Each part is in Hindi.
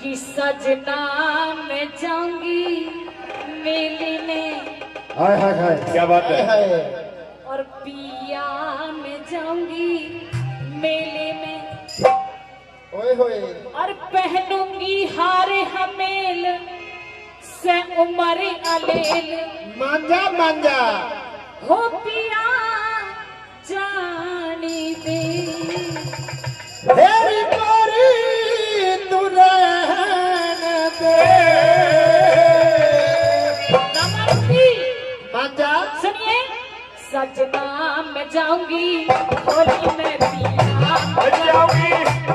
कि सजना मैं जाऊंगी मेले में। हाय हाय हाय क्या बात है। और पिया मैं जाऊंगी मेले में। ओए होए। और पहनूंगी हारे हमेल से उमर अलेल। मांजा मांजा हो पिया जानी दे। हेरी कोरी तू रहने दे। मांजा सुनिए, सजना मैं जाऊंगी होली में पिया जाऊंगी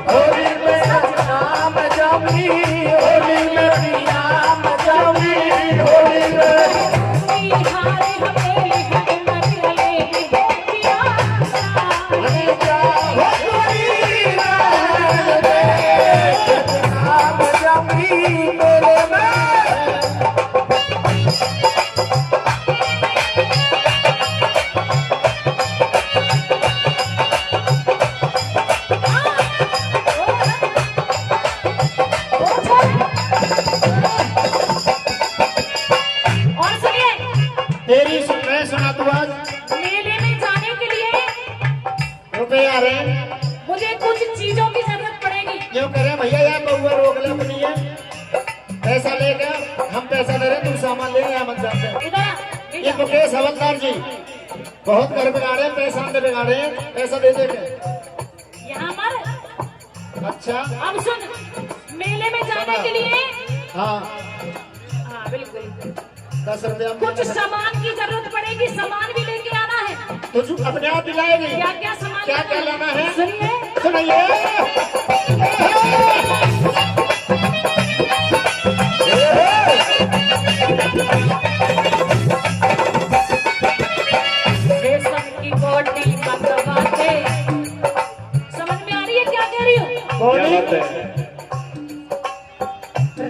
होली में, सजना मैं जाऊंगी होली में, पिया मैं जाऊंगी होली में। हारे हमेले है उमर अलेल। हो पिया जानी दे। हो कोई रहने दे, सजना मैं जाऊंगी मेले में। और सुनिए, तेरी मैं सुना तू आज मेले में जाने के लिए रुपए आ रहे हैं। मुझे कुछ चीजों की जरूरत पड़ेगी। क्यों कह रहे हैं भैया यार बहुआ रोक ले अपनी है। पैसा लेगा हम पैसा दे रहे हैं, तू सामान ले यहाँ मत जाते। इधर ये मुकेश हवलदार जी बहुत घर बिगाड़े हैं, पैसा हमने बिगाड़े हैं, पैसा दे दे के। यहाँ पर अच्छा अब सुन, मेले में जाने के लिए हाँ हाँ बिल्कुल 10 रुपया कुछ सामान की जरूरत पड़ेगी। सामान भी लेके आना है। तुझ अपने आप दिलाएगी। क्या क्या सामान क्या क्या लाना है सुनिए, सुनिए। रेशम की कोटी मंगवाते। समझ में आ रही है क्या कह रही हूँ? क्या बात है।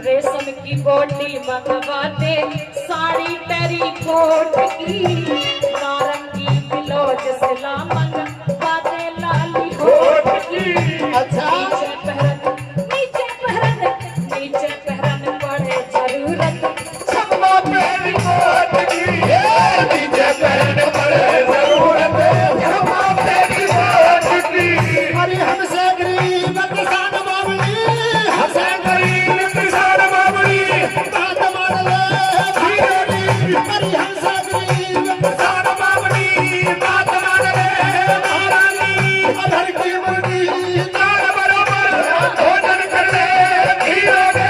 रेशम की कोटी मंगवाते, साड़ी टेरी कोट की, नारंगी ब्लाउज सिला मंगवाते, लाली होठ की। अच्छा नीचे पहरन पड़े जरूरत। छपवा मेरी कोट की, नीचे पहनने पड़े जरूरत। छपवा मेरी कोट की, अरे हमसे गरीब किसान बाबली, हमसे गरीब किसान बाबरी, बात मान ले भाई। अरे हमसे गरीब किसान बाबरी, बात मान ले महारानी। अधर की मुर्गी दाल बराबर भोजन कर ले धीरे से।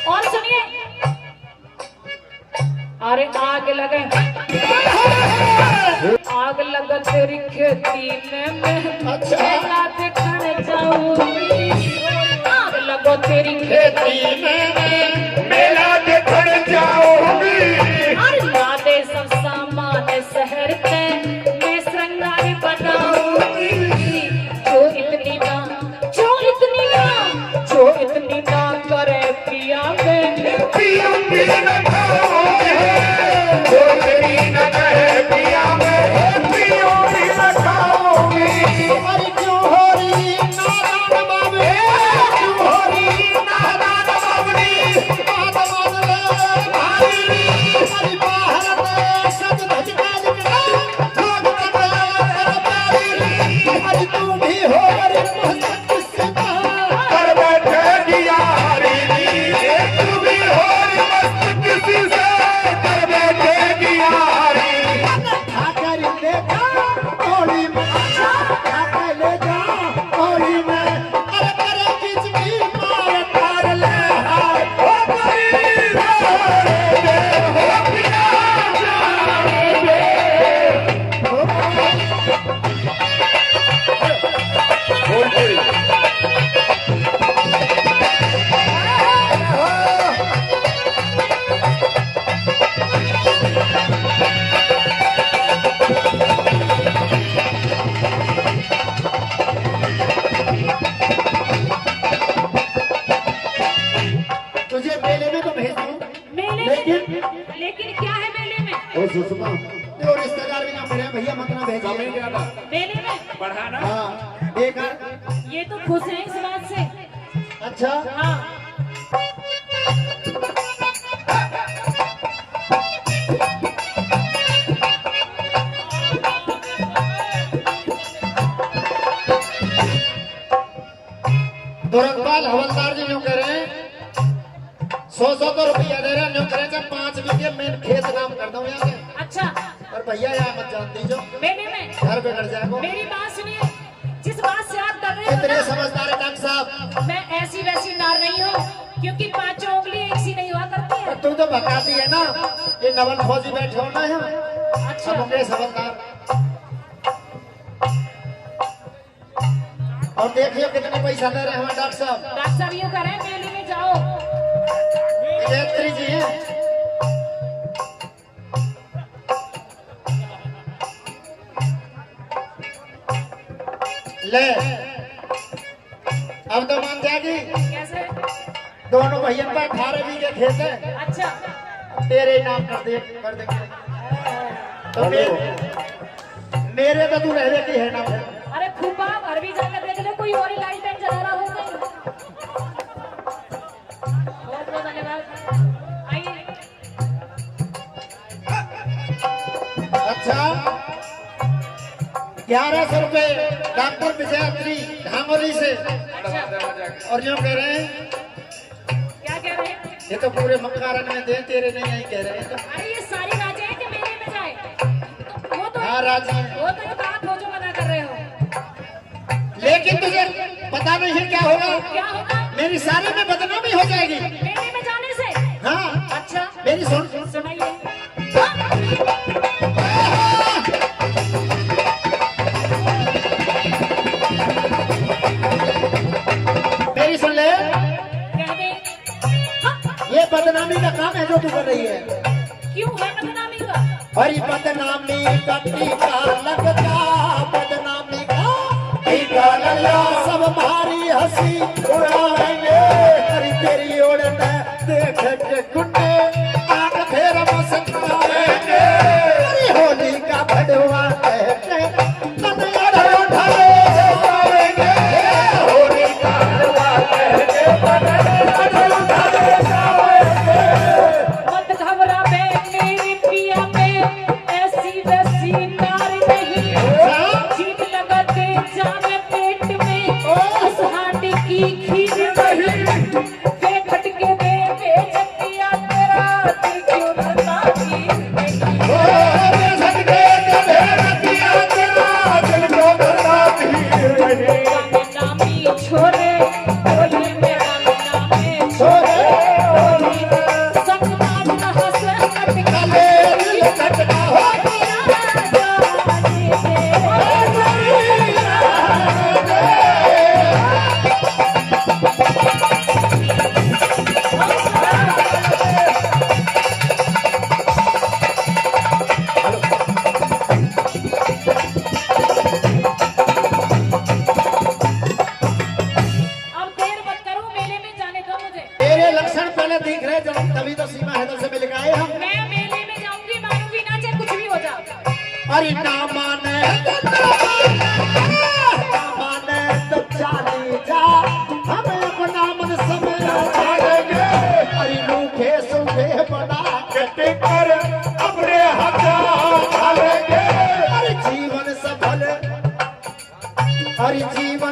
और सुनिए, अरे आग लगे तेरी खेती में मैं अच्छा। मेला देखने जाऊंगी। आग लगो तेरी खेती में मेला देखने जाऊंगी। अरे ला दे सब सामान शहर पे मैं श्रृंगार बनाऊंगी। जो इतनी ना करे पिया में। पीऊंगी न खाऊंगी, जो तेरी न कहे पिया मैं, पीऊंगी न खाऊंगी। अरे क्यों हो अरे मस्त किस्से का कर बैठेगी यारी तू भी होली मस्त किसी से कर बैठेगी यारी आकर देखा होली में आकर ले जा होली में अरे करे किचकी मार कर ले हाय ओ गरी रे हो पिया बोल बोल तुझे मेले में तो भेज दूं मेले लेकिन क्या है मेले में? ओ सुषमा तो रिश्तेदार भी ना मिले भैया मत ना भेजिए कमी ज्यादा मेले में बढ़ाना हाँ बेकार ये तो खुश है इस बात से। अच्छा हाँ तुरंतपाल हवलदार जी यूं कह रहे हैं 100 तो रुपया दे रहे हैं यूं कह रहे हैं 5 बीघे मेन खेत नाम कर दो यहाँ के अच्छा और भैया यहाँ मत जान दीजो मेले में घर बिगड़ जाएगा मेरी बात सुनिए, जिस बात से आप कर रहे हो इतने ना, समझदार है डॉक्टर साहब मैं ऐसी वैसी नार नहीं हूँ, क्योंकि पांचों उंगली एक सी नहीं हुआ करती है। तू तो भगाती है ना ये नवल फौजी बैठे हो ना यहाँ अच्छा मुकेश हवलदार और देखियो कितने पैसा दे रहे हैं हमारे डॉक्टर साहब डॉक्टर साहब यूँ करें मेले में जाओ, गायत्री जी हैं ले अब तो मान जाएगी कैसे? दोनों भैया पर 18 बीघे खेत है अच्छा तेरे ही नाम कर देंगे तो मेरे तो तू रह की है ना अरे फूफा घर भी जाकर देख ले, कोई और ही लाइट टाइम जला रहा होगा। बहुत बहुत धन्यवाद। आइए अच्छा 1100 रुपए डॉक्टर विजयात्री धांगोली से और जो कह रहे हैं क्या कह रहे हैं? ये तो पूरे मक्कारन में दे तेरे नहीं आई कह रहे हैं तो अरे ये सारी राजे हैं कि मेले में जाए? वो तो हाँ राजी वो तो एक बात हो जो मना कर रहे हो। लेकिन तुझे पता नहीं है क्या होगा क्या होगा मेरी सारी में बदनामी हो जाएगी मेले में जाने से? हाँ अच्छा मेरी सुन सुनाइए। मेरी सुन ले कह दे। हाँ, ये बदनामी का काम है जो तू कर रही है क्यों है बदनामी का? हरी बदनामी का टीका लगता बदनामी का टीका लगा सब भारी हंसी उड़ाएंगे हरी तेरी ओढ़ देख के गुंडे आंख फेर मस्काएंगे हरी होली का भड़वा कहते कन्हैया ढाले जाएंगे होली का भड़वा कहते कन्हैया ढाले जाएंगे मत घबरा बे मेरी पिया में ऐसी वैसी नार नहीं, जीत लगाते जावे पेट में उस हांडी की खीर नहीं, फेंक के दे बेचतिया तेरा दिल क्यों करता खीर नहीं। नामी छोरे होली में नामी छोरे होली में संगमात हंस कटकाले कटका हो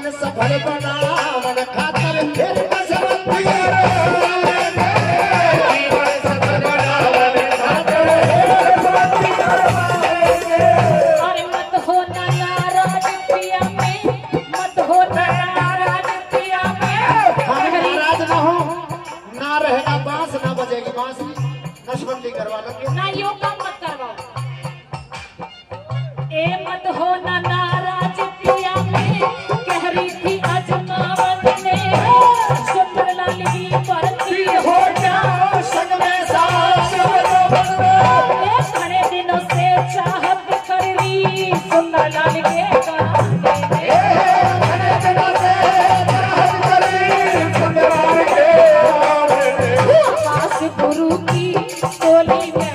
जीवन सफल बनावन खातर फिर बसवंती जीवन सफल बनावन खातर अरे मत हो ना नाराज पिया में, मत हो ना नाराज पिया में। हम नाराज ना हो, ना रहेगा बांस ना बजेगी बांसुरी, नशबंदी करवा लेंगे। ना यो काम मत करवाओ। ए मत हो ना नाराज पिया में, कह रही थी अजमावन ने, सुंदर लाल की बरती हो जाओ संग में साथ ए बड़े दिनों से चाहत कर रही सुंदर लाल के गाने में। आकाश गुरु की टोली में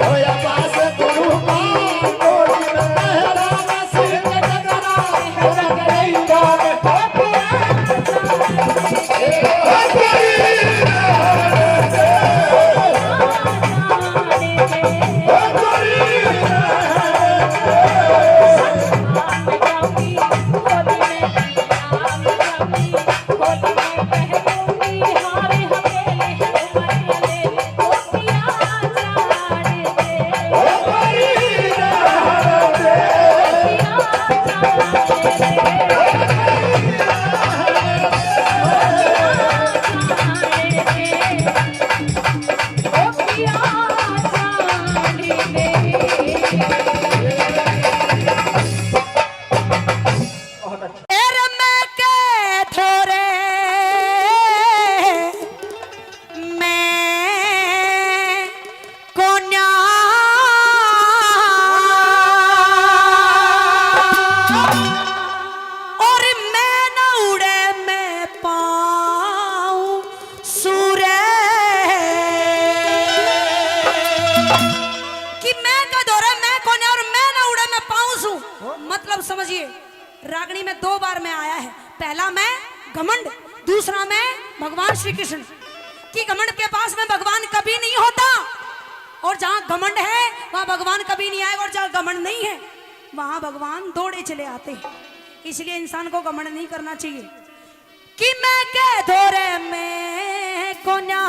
मतलब समझिए, रागनी में दो बार में आया है। पहला मैं घमंड, दूसरा मैं भगवान श्री कृष्ण की। घमंड के पास में भगवान कभी नहीं होता, और जहाँ घमंड है वहाँ भगवान कभी नहीं आएगा, और जहाँ घमंड नहीं है वहाँ भगवान दौड़े चले आते हैं। इसलिए इंसान को घमंड नहीं करना चाहिए कि मैं के धोरे में कोन्या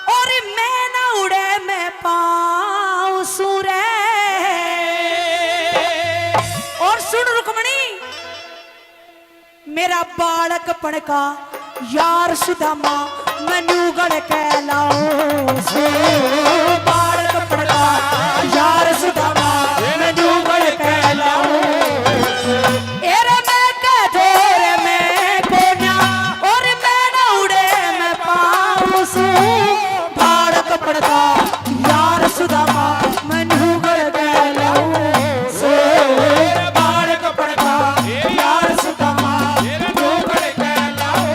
और मैं न उड़े मैं पाऊं सूरे। और सुन रुक्मणी, मेरा बालक पड़का यार सुदामा मनुगण कहलाऊं। बालक पड़का यार सुदामा मनुगण कहलाऊं। एरे मैं के धोरे में कोन्या और मैं न उड़े मैं पाऊं सू। बालक पड़का यार सुदामा मनुगण कहलाऊं। बालक पड़का यार सुदामा मनुगण कहलाऊं।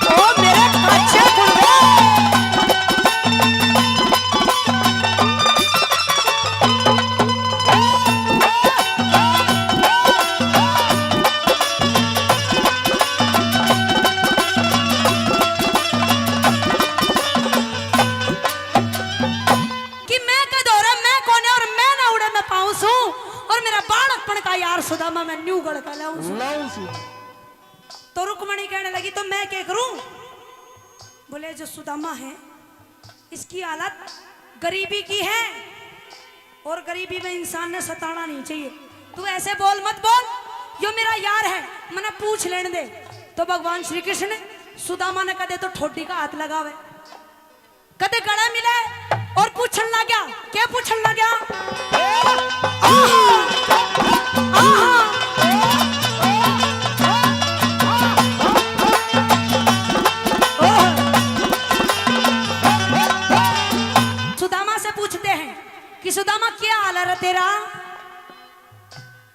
ओ मेरे कच्चे कुंडे, कि मैं का दौरा मैं कौन है और मैं ना उड़े मैं पाऊं सू। और मेरा बालकपन का यार सुदामा मैं न्यू गढ़ का लाऊं सू। तो रुक्मणी कहने लगी तो मैं क्या करूं? बोले जो सुदामा है इसकी हालत गरीबी की है, और गरीबी में इंसान ने सताना नहीं चाहिए। तू ऐसे बोल मत बोल, यो मेरा यार है, मना पूछ लेने दे। तो भगवान श्री कृष्ण ने सुदामा ने कदे तो ठोडी का हाथ लगावे, कदे गला मिले और पूछन लगा। क्या पूछन लगा? सुदामा से पूछते हैं कि सुदामा क्या हाल है तेरा?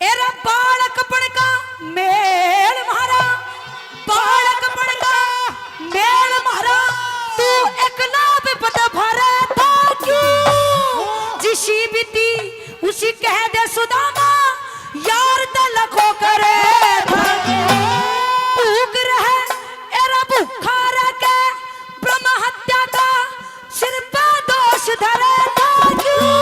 एरा बालक पड़का मेल मारा, बालक पड़का मेल मारा। तू एकला विपद भरा था क्यों? जिसी बीती उसी कह दे सुदामा, यार तलखो करे भूख रहे एरा भूखा रह के ब्रह्म हत्या का सिर पे दोष धरे था क्यों?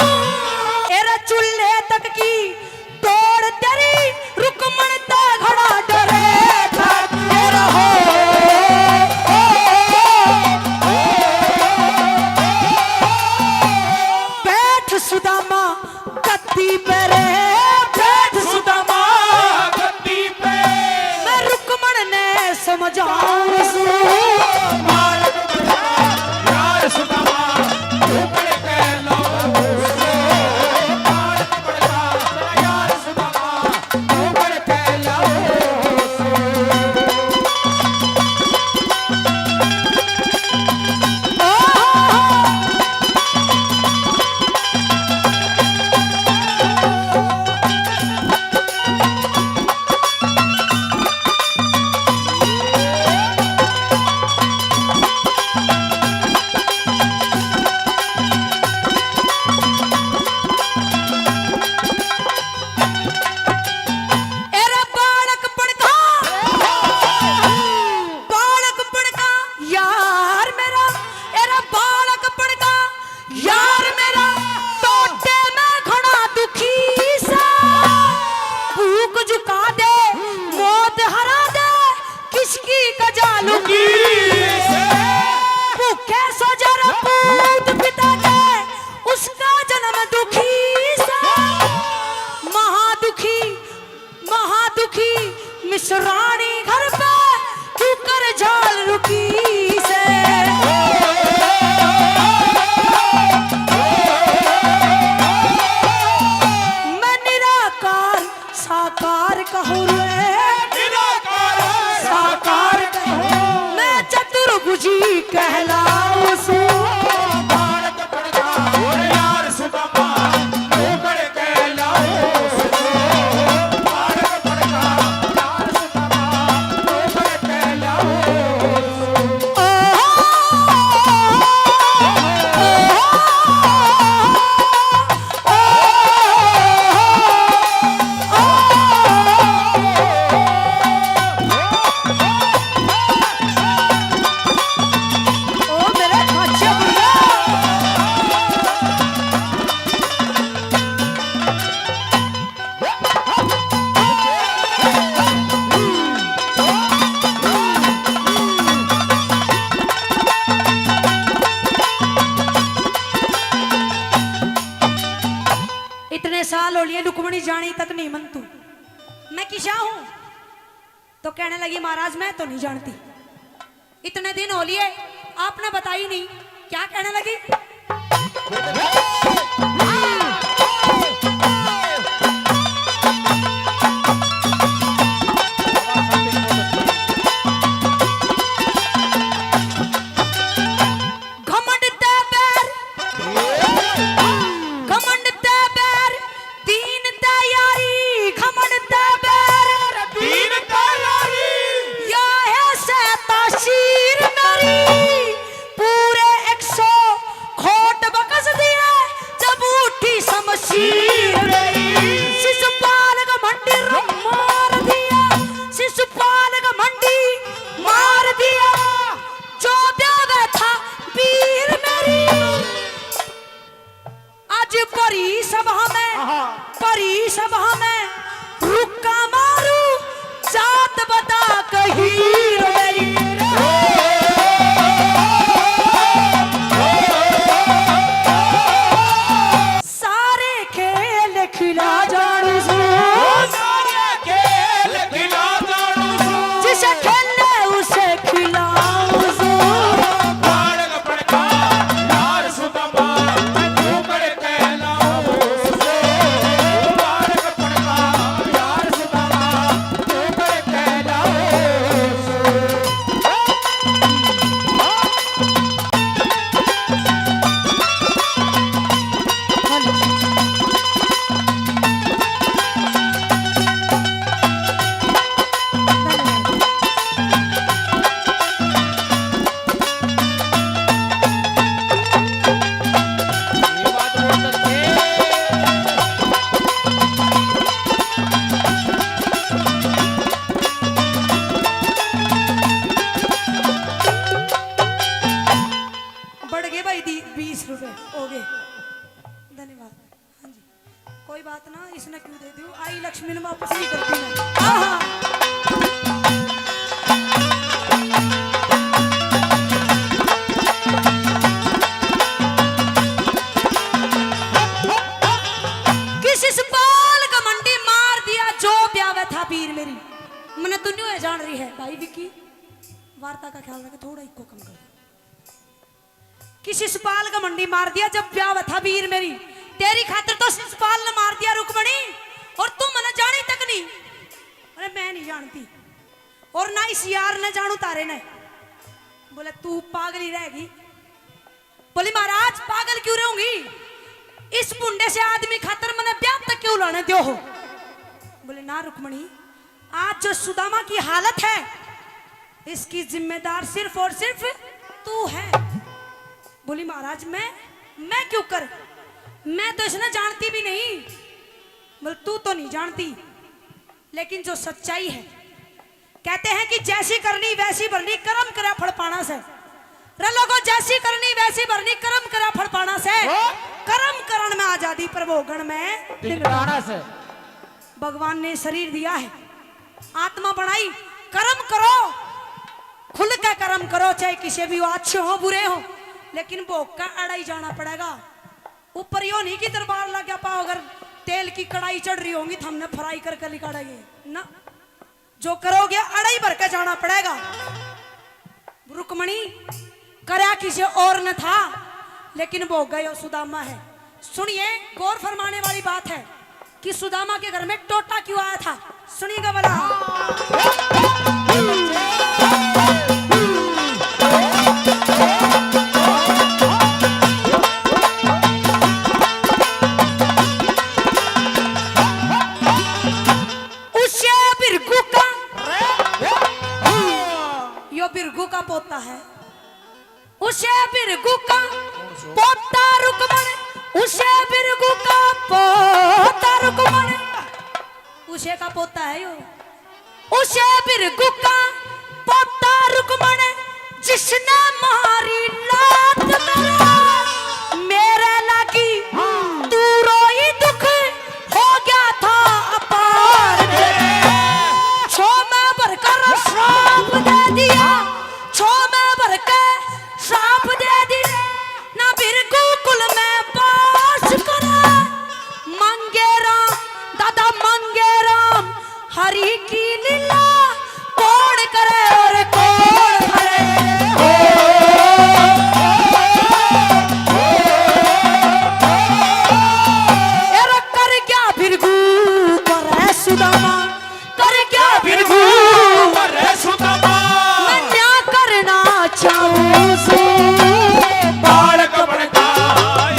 बैठ सुदामा गद्दी पे रे, बैठ सुदामा गद्दी पे मैं रुक्मण ने समझाऊं यार सुदामा ऊपर कहला यार सुदामा ऊपर कहला मिश्राणी घर पे तू कर झाल रुकी से मैं निराकार साकार कहूँ रे, निराकार साकार कहूँ मैं चतुर्भुजी कहलाऊं सो भारत पड़ता यार सुदामा ऊपर कहला भारत पड़ता यार सुदामा ऊपर कहला इतने साल हो लिए रुक्मणी जानी तक नहीं मन तू मैं किशा हूं तो कहने लगी महाराज मैं तो नहीं जानती। इतने दिन हो लिए आपने बताई नहीं, क्या कहने लगी? परी सभा में रुक्का मारू जात बता कहीं मेरी सारे खेल खिला जानू सारे खेल खिला जानू जिसे खेले उसे खिलाऊं बालक पड़का यार सुदामा ऊपर कहला बालक पड़का यार सुदामा ऊपर कहला ये बात बोल सकते बढ़ गए भाई 20 रुपए हो गए, धन्यवाद। हाँ जी कोई बात ना, इसने क्यों दे दूं, आई लक्ष्मी ने वापस नहीं करती मैं। आहा। मैंने दुनिया है जान रही है भाई विकी वार्ता का ख्याल रखे थोड़ा इको कम कर कि शिशुपाल का मंडी मार दिया जब ब्याह था वीर मेरी तेरी खातिर तो शिशुपाल ने मार दिया रुक्मणी और तू मैंने जानी तक नहीं। अरे मैं नहीं जानती और ना इस यार ने जानू तारे ने। बोले तू पागल ही रहेगी। बोली महाराज पागल क्यों रहूंगी इस मुंडे से आदमी खातर मैंने ब्याह तक क्यों लाने दो हो। बोले ना रुक्मणी आज जो सुदामा की हालत है इसकी जिम्मेदार सिर्फ और सिर्फ तू है। बोली महाराज मैं क्यों कर मैं तो इसने जानती भी नहीं। बोले तू तो नहीं जानती लेकिन जो सच्चाई है कहते हैं कि जैसी करनी वैसी भरनी कर्म करा फल पाना से। लोगों जैसी करनी वैसी भरनी कर्म करा फल पाना से। कर्म करण में आजादी प्रभोगण में से। भगवान ने शरीर दिया है आत्मा बनाई कर्म करो खुल के कर्म करो चाहे किसी भी हो अच्छे हो बुरे हो लेकिन भोग का अड़ाई जाना पड़ेगा। ऊपर यो नहीं कि दरबार लग गया पाओ अगर तेल की कढ़ाई चढ़ रही होंगी तो हमने फ्राई करके निकालेंगे ना जो करोगे अड़ाई भर के जाना पड़ेगा। रुक्मणी करया किसी और न था लेकिन भोग गए सुदामा है। सुनिए गौर फरमाने वाली बात है कि सुदामा के घर में टोटा क्यों आया था सुनिएगा वाला। बिरगू का पोता है उसे बिरगू का पोता रुक्मण उसे बिरगू का पोता रुक्मण उसे का पोता है यो उसे बिरगू का पोता रुक्मण जिसने मारी लात मेरे लगी तू रोई दुख हो गया था अपार छो में भरकर श्राप दे दिया छो में भरकर श्राप दे दिया ना बिरगू कुल में बास करे मंगे राम दादा मंगे राम हरि की लीला कौन करे और कौन करे। कर क्या बिरगू करे सुदामा कर क्या बिरगू करे सुदामा मैं क्या करना चाहूं से बालक बनता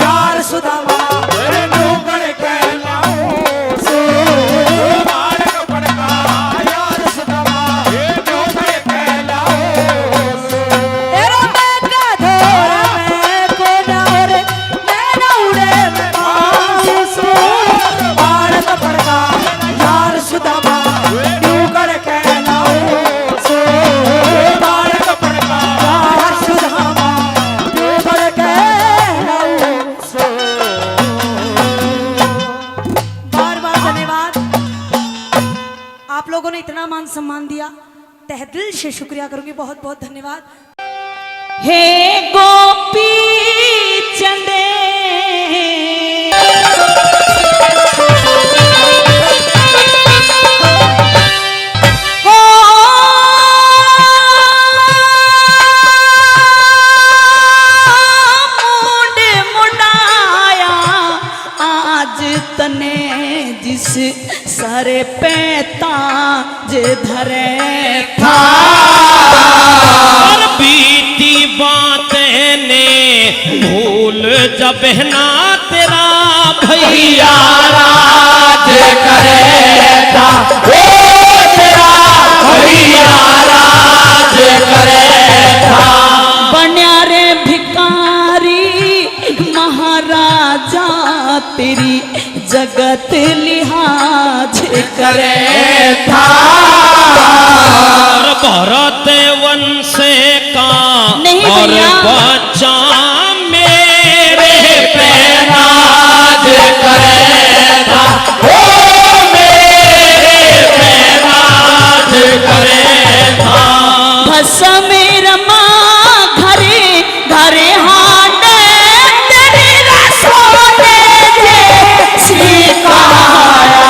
यार सुदामा तेरे नौकर कहलाऊं से बालक बनता यार सुदामा ये नौकर कहलाऊं से तेरा मैं का धोरा मैं को ना उड़े मैं ना उड़े मैं पाऊं से बालक बनता यार सुदामा नौकर कहलाऊं से बालक बनता यार सुदामा नौकर कहलाऊं से। बार-बार धन्यवाद आप लोगों ने इतना मान सम्मान दिया तहे दिल से शुक्रिया करूंगी बहुत बहुत धन्यवाद। हे गोपी चंदे तने जिस सारे पैता जे धरे था और बीती बातें ने भूल जब ना तेरा भैया राज करेगा ओ तेरा भैया राज करेगा बन्या रे भिकारी महाराजा तेरी जगत लिहाज करे था और भरत वंश का नहीं और भैया। बच्चा मेरे पे राज करेगा ओ मेरे पे राज करेगा भस्म रमा घरे घरे हांडे तेरी रसोने सिखाया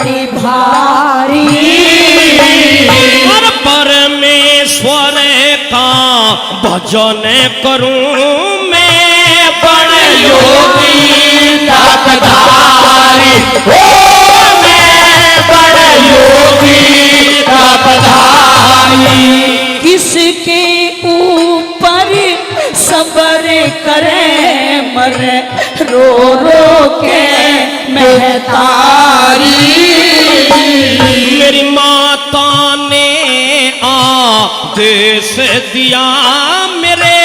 बड़ी भारी। और परमेश्वर का भजन करूं मैं बड़े योगी ताकतधारी हो मैं बड़े योगी ताकतधारी। किसके ऊपर सब्र करे मरे रो रो के महतारी। मेरी माता ने आदेश दिया मेरे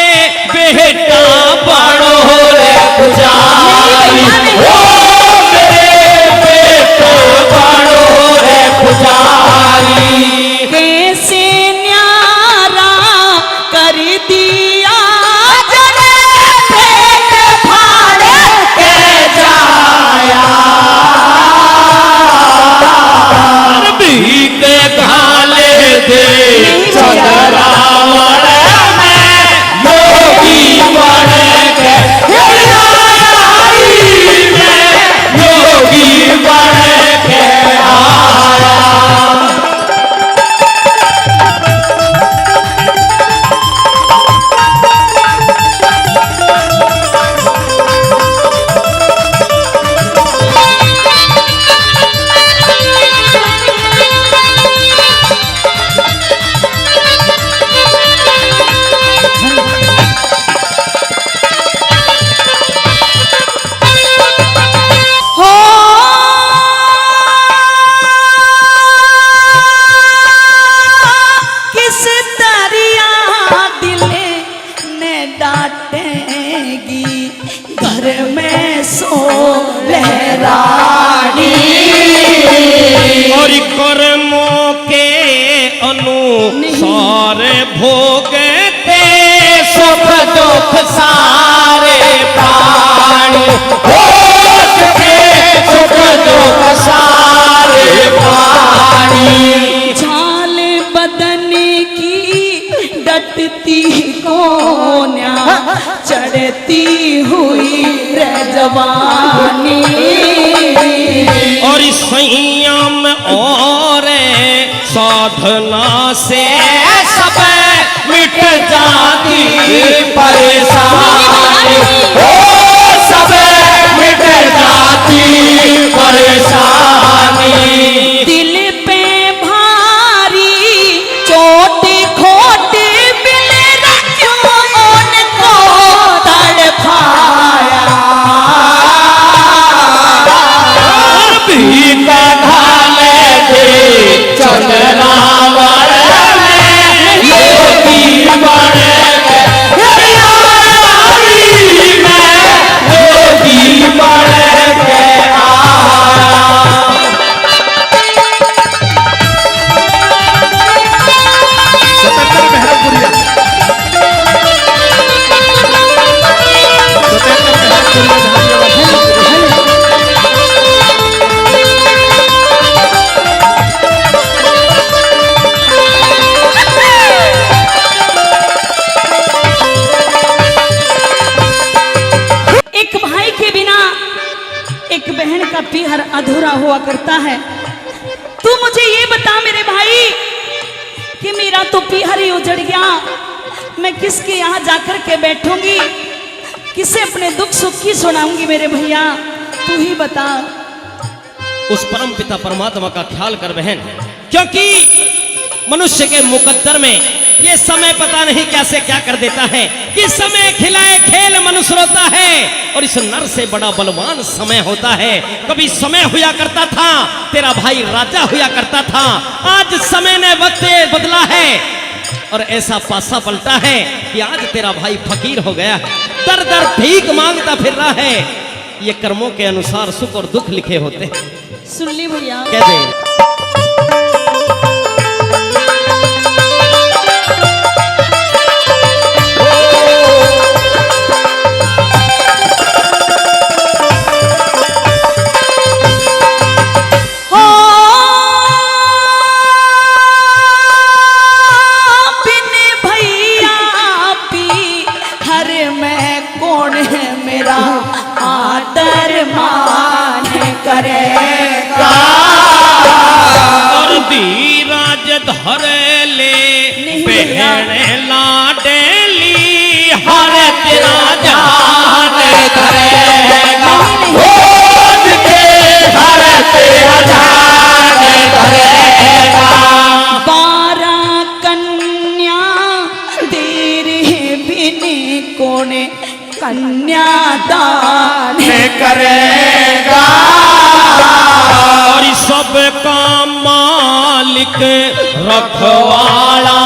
बेटा बड़ो रे पुजारी हो मेरे बेटा बड़ो रे पुजारी। कैसे न्यारा कर दिया जने पेट फाड़ के जाया। भी के घाले दे चंद्रावण में योगी बन के योगी बन के आया। हो किस दरिया दिल ने डांटेगी घर में सो लहरानी। और कर्मों के अनुसार भोगते सुख दुख सारे प्राणी हो सके सुख दुख सारे प्राणी। झाल बदन की डटती कोन्या चढ़ती हुई जवानी। और संयम और साधना से सब मिट जाती परेशानी हो सब मिट जाती परेशानी। दिल पे भारी चोट खोट बिल रखो उनको तड़पाया। भी का ढाले दे चंद्रावण में योगी बन के योगी बन के आया। सतेंद्र मेहरपुरिया एक भाई के बिना एक बहन का पीहर अधूरा हुआ करता है। तू मुझे ये बता मेरे भाई कि मेरा तो पीहर ही उजड़ गया, मैं किसके यहाँ जाकर के बैठूंगी, किसे अपने दुख सुख की सुनाऊंगी मेरे भैया, तू ही बता। उस परम पिता परमात्मा का ख्याल कर बहन, क्योंकि मनुष्य के मुकद्दर में ये समय पता नहीं कैसे क्या कर देता है कि समय खिलाए खेल मनुष्य रोता है। और इस नर से बड़ा बलवान समय होता है। कभी समय हुआ करता था तेरा भाई राजा हुआ करता था, आज समय ने वक्त बदला है और ऐसा पासा पलटा है कि आज तेरा भाई फकीर हो गया है, दर दर भीख मांगता फिर रहा है। ये कर्मों के अनुसार सुख और दुख लिखे होते हैं। सुन ली भैया। कह दे आदर मान करेगा। धर ले बहन लाडली हर तेरा जान करेगा खोज के हर तेरा जान करेगा 12 कन्या तेरे बिने कोने कन्यादान करेगा और सबका मालिक रखवाला